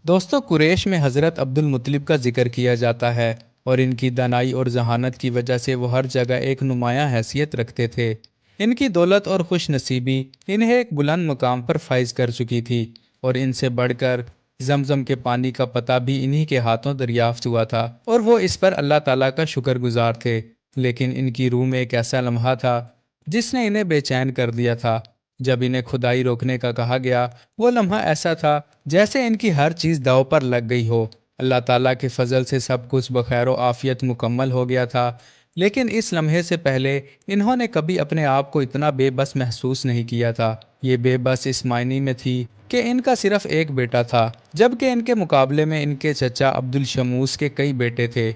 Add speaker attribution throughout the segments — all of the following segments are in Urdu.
Speaker 1: دوستو قریش میں حضرت عبد المطلب کا ذکر کیا جاتا ہے اور ان کی دانائی اور ذہانت کی وجہ سے وہ ہر جگہ ایک نمایاں حیثیت رکھتے تھے۔ ان کی دولت اور خوش نصیبی انہیں ایک بلند مقام پر فائز کر چکی تھی اور ان سے بڑھ کر زمزم کے پانی کا پتہ بھی انہی کے ہاتھوں دریافت ہوا تھا اور وہ اس پر اللہ تعالیٰ کا شکر گزار تھے۔ لیکن ان کی روح میں ایک ایسا لمحہ تھا جس نے انہیں بے چین کر دیا تھا۔ جب انہیں کھدائی روکنے کا کہا گیا، وہ لمحہ ایسا تھا جیسے ان کی ہر چیز داؤ پر لگ گئی ہو۔ اللہ تعالیٰ کے فضل سے سب کچھ بخیر و عافیت مکمل ہو گیا تھا، لیکن اس لمحے سے پہلے انہوں نے کبھی اپنے آپ کو اتنا بے بس محسوس نہیں کیا تھا۔ یہ بے بس اس معنی میں تھی کہ ان کا صرف ایک بیٹا تھا، جبکہ ان کے مقابلے میں ان کے چچا عبد الشموس کے کئی بیٹے تھے۔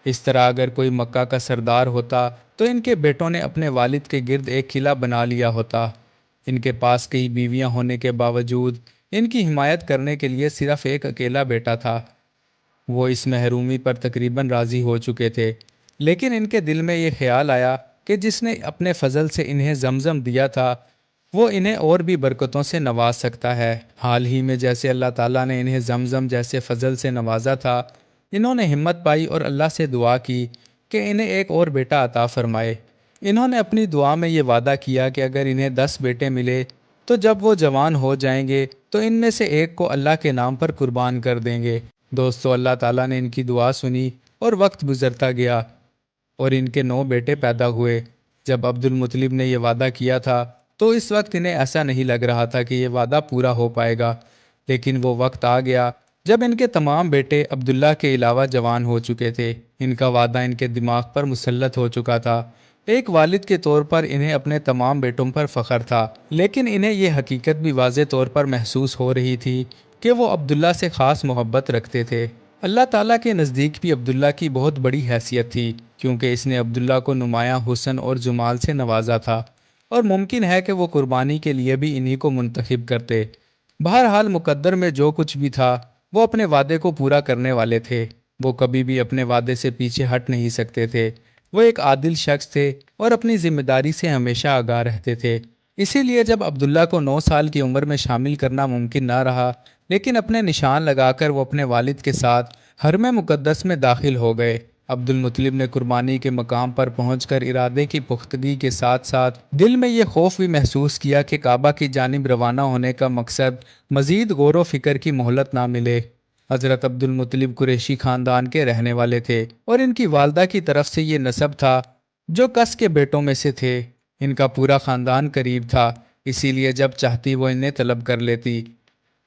Speaker 1: اس طرح اگر کوئی مکہ کا سردار ہوتا تو ان کے بیٹوں نے اپنے والد کے گرد ایک قلعہ بنا لیا ہوتا۔ ان کے پاس کئی بیویاں ہونے کے باوجود ان کی حمایت کرنے کے لیے صرف ایک اکیلا بیٹا تھا۔ وہ اس محرومی پر تقریباً راضی ہو چکے تھے، لیکن ان کے دل میں یہ خیال آیا کہ جس نے اپنے فضل سے انہیں زمزم دیا تھا وہ انہیں اور بھی برکتوں سے نواز سکتا ہے۔ حال ہی میں جیسے اللہ تعالیٰ نے انہیں زمزم جیسے فضل سے نوازا تھا، انہوں نے ہمت پائی اور اللہ سے دعا کی کہ انہیں ایک اور بیٹا عطا فرمائے۔ انہوں نے اپنی دعا میں یہ وعدہ کیا کہ اگر انہیں 10 بیٹے ملے تو جب وہ جوان ہو جائیں گے تو ان میں سے ایک کو اللہ کے نام پر قربان کر دیں گے۔ دوستو، اللہ تعالیٰ نے ان کی دعا سنی اور وقت گزرتا گیا اور ان کے 9 بیٹے پیدا ہوئے۔ جب عبد المطلب نے یہ وعدہ کیا تھا تو اس وقت انہیں ایسا نہیں لگ رہا تھا کہ یہ وعدہ پورا ہو پائے گا، لیکن وہ وقت آ گیا جب ان کے تمام بیٹے عبداللہ کے علاوہ جوان ہو چکے تھے۔ ان کا وعدہ ان کے دماغ پر مسلط ہو چکا تھا۔ ایک والد کے طور پر انہیں اپنے تمام بیٹوں پر فخر تھا، لیکن انہیں یہ حقیقت بھی واضح طور پر محسوس ہو رہی تھی کہ وہ عبداللہ سے خاص محبت رکھتے تھے۔ اللہ تعالیٰ کے نزدیک بھی عبداللہ کی بہت بڑی حیثیت تھی، کیونکہ اس نے عبداللہ کو نمایاں حسن اور جمال سے نوازا تھا اور ممکن ہے کہ وہ قربانی کے لیے بھی انہی کو منتخب کرتے۔ بہرحال مقدر میں جو کچھ بھی تھا وہ اپنے وعدے کو پورا کرنے والے تھے۔ وہ کبھی بھی اپنے وعدے سے پیچھے ہٹ نہیں سکتے تھے۔ وہ ایک عادل شخص تھے اور اپنی ذمہ داری سے ہمیشہ آگاہ رہتے تھے۔ اسی لیے جب عبداللہ کو 9 سال کی عمر میں شامل کرنا ممکن نہ رہا، لیکن اپنے نشان لگا کر وہ اپنے والد کے ساتھ حرم مقدس میں داخل ہو گئے۔ عبد المطلب نے قربانی کے مقام پر پہنچ کر ارادے کی پختگی کے ساتھ ساتھ دل میں یہ خوف بھی محسوس کیا کہ کعبہ کی جانب روانہ ہونے کا مقصد مزید غور و فکر کی مہلت نہ ملے۔ حضرت عبد المطلب قریشی خاندان کے رہنے والے تھے اور ان کی والدہ کی طرف سے یہ نسب تھا جو کس کے بیٹوں میں سے تھے۔ ان کا پورا خاندان قریب تھا، اسی لیے جب چاہتی وہ انہیں طلب کر لیتی۔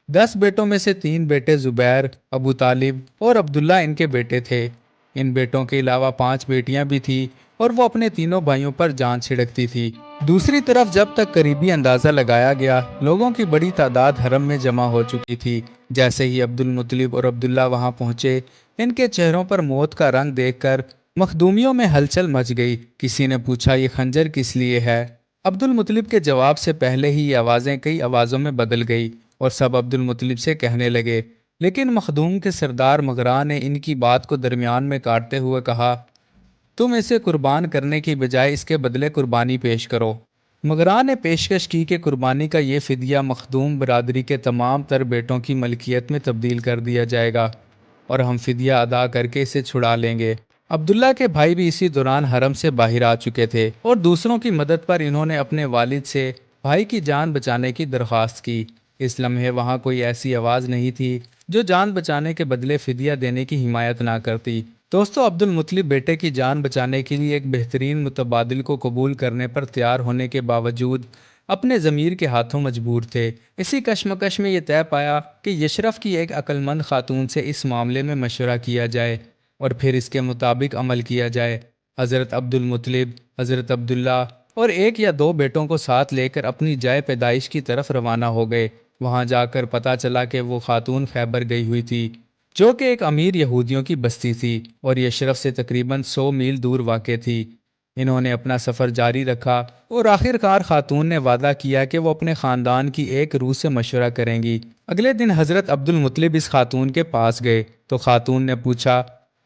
Speaker 1: 10 بیٹوں میں سے 3 بیٹے زبیر، ابو طالب اور عبداللہ ان کے بیٹے تھے۔ ان بیٹوں کے علاوہ 5 بیٹیاں بھی تھیں اور وہ اپنے تینوں بھائیوں پر جان چھڑکتی تھی۔ دوسری طرف جب تک قریبی اندازہ لگایا گیا، لوگوں کی بڑی تعداد حرم میں جمع ہو چکی تھی۔ جیسے ہی عبد المطلب اور عبداللہ وہاں پہنچے، ان کے چہروں پر موت کا رنگ دیکھ کر مخدومیوں میں ہلچل مچ گئی۔ کسی نے پوچھا، یہ خنجر کس لیے ہے؟ عبد المطلب کے جواب سے پہلے ہی یہ آوازیں کئی آوازوں میں بدل گئی اور سب عبد المطلب سے کہنے لگے، لیکن مخدوم کے سردار مغراں نے ان کی بات کو درمیان میں کاٹتے ہوئے کہا، تم اسے قربان کرنے کی بجائے اس کے بدلے قربانی پیش کرو۔ مغراں نے پیشکش کی کہ قربانی کا یہ فدیہ مخدوم برادری کے تمام تر بیٹوں کی ملکیت میں تبدیل کر دیا جائے گا اور ہم فدیہ ادا کر کے اسے چھڑا لیں گے۔ عبداللہ کے بھائی بھی اسی دوران حرم سے باہر آ چکے تھے اور دوسروں کی مدد پر انہوں نے اپنے والد سے بھائی کی جان بچانے کی درخواست کی۔ اس لمحے وہاں کوئی ایسی آواز نہیں تھی جو جان بچانے کے بدلے فدیہ دینے کی حمایت نہ کرتی۔ دوستو، عبد المطلب بیٹے کی جان بچانے کے لیے ایک بہترین متبادل کو قبول کرنے پر تیار ہونے کے باوجود اپنے ضمیر کے ہاتھوں مجبور تھے۔ اسی کشمکش میں یہ طے پایا کہ یشرف کی ایک عقل مند خاتون سے اس معاملے میں مشورہ کیا جائے اور پھر اس کے مطابق عمل کیا جائے۔ حضرت عبد المطلب، حضرت عبداللہ اور 1 یا 2 بیٹوں کو ساتھ لے کر اپنی جائے پیدائش کی طرف روانہ ہو گئے۔ وہاں جا کر پتہ چلا کہ وہ خاتون خیبر گئی ہوئی تھی، جو کہ ایک امیر یہودیوں کی بستی تھی اور یشرف سے تقریباً 100 میل دور واقع تھی۔ انہوں نے اپنا سفر جاری رکھا اور آخر کار خاتون نے وعدہ کیا کہ وہ اپنے خاندان کی ایک روح سے مشورہ کریں گی۔ اگلے دن حضرت عبد المطلب اس خاتون کے پاس گئے تو خاتون نے پوچھا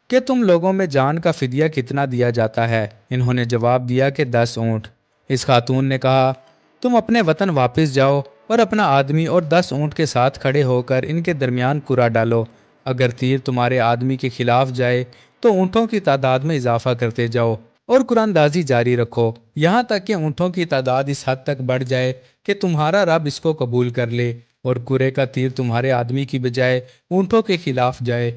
Speaker 1: کہ تم لوگوں میں جان کا فدیہ کتنا دیا جاتا ہے؟ انہوں نے جواب دیا کہ 10 اونٹ۔ اس خاتون نے کہا، تم اپنے وطن واپس جاؤ اور اپنا آدمی اور 10 اونٹ کے ساتھ کھڑے ہو کر ان کے درمیان کرا ڈالو۔ اگر تیر تمہارے آدمی کے خلاف جائے تو اونٹوں کی تعداد میں اضافہ کرتے جاؤ اور قرآن اندازی جاری رکھو، یہاں تک کہ اونٹوں کی تعداد اس حد تک بڑھ جائے کہ تمہارا رب اس کو قبول کر لے اور کرے کا تیر تمہارے آدمی کی بجائے اونٹوں کے خلاف جائے۔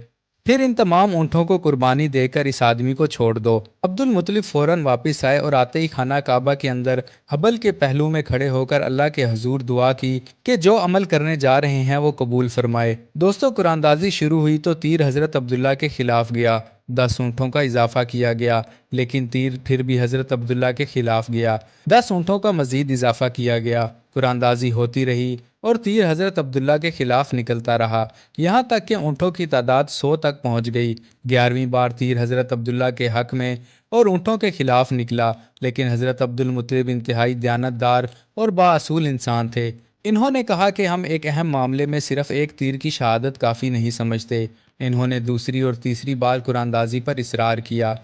Speaker 1: پھر ان تمام اونٹوں کو قربانی دے کر اس آدمی کو چھوڑ دو۔ عبد المطلب فوراً واپس آئے اور آتے ہی خانہ کعبہ کے اندر حبل کے پہلو میں کھڑے ہو کر اللہ کے حضور دعا کی کہ جو عمل کرنے جا رہے ہیں وہ قبول فرمائے۔ دوستو، قرآن اندازی شروع ہوئی تو تیر حضرت عبداللہ کے خلاف گیا۔ 10 اونٹوں کا اضافہ کیا گیا لیکن تیر پھر بھی حضرت عبداللہ کے خلاف گیا۔ 10 اونٹوں کا مزید اضافہ کیا گیا، قرآن اندازی ہوتی رہی اور تیر حضرت عبداللہ کے خلاف نکلتا رہا، یہاں تک کہ اونٹوں کی تعداد 100 تک پہنچ گئی۔ 11ویں بار تیر حضرت عبداللہ کے حق میں اور اونٹوں کے خلاف نکلا، لیکن حضرت عبد المطلب انتہائی دیانتدار اور بااصول انسان تھے۔ انہوں نے کہا کہ ہم ایک اہم معاملے میں صرف ایک تیر کی شہادت کافی نہیں سمجھتے۔ انہوں نے دوسری اور تیسری بار قرآن اندازی پر اصرار کیا۔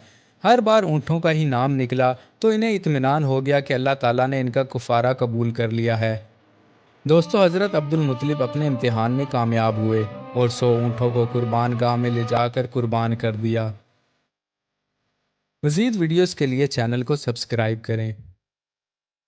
Speaker 1: ہر بار اونٹوں کا ہی نام نکلا تو انہیں اطمینان ہو گیا کہ اللہ تعالیٰ نے ان کا کفارہ قبول کر لیا ہے۔ دوستو، حضرت عبد المطلب اپنے امتحان میں کامیاب ہوئے اور 100 اونٹوں کو قربان گاہ میں لے جا کر قربان کر دیا۔ مزید ویڈیوز کے لیے چینل کو سبسکرائب کریں۔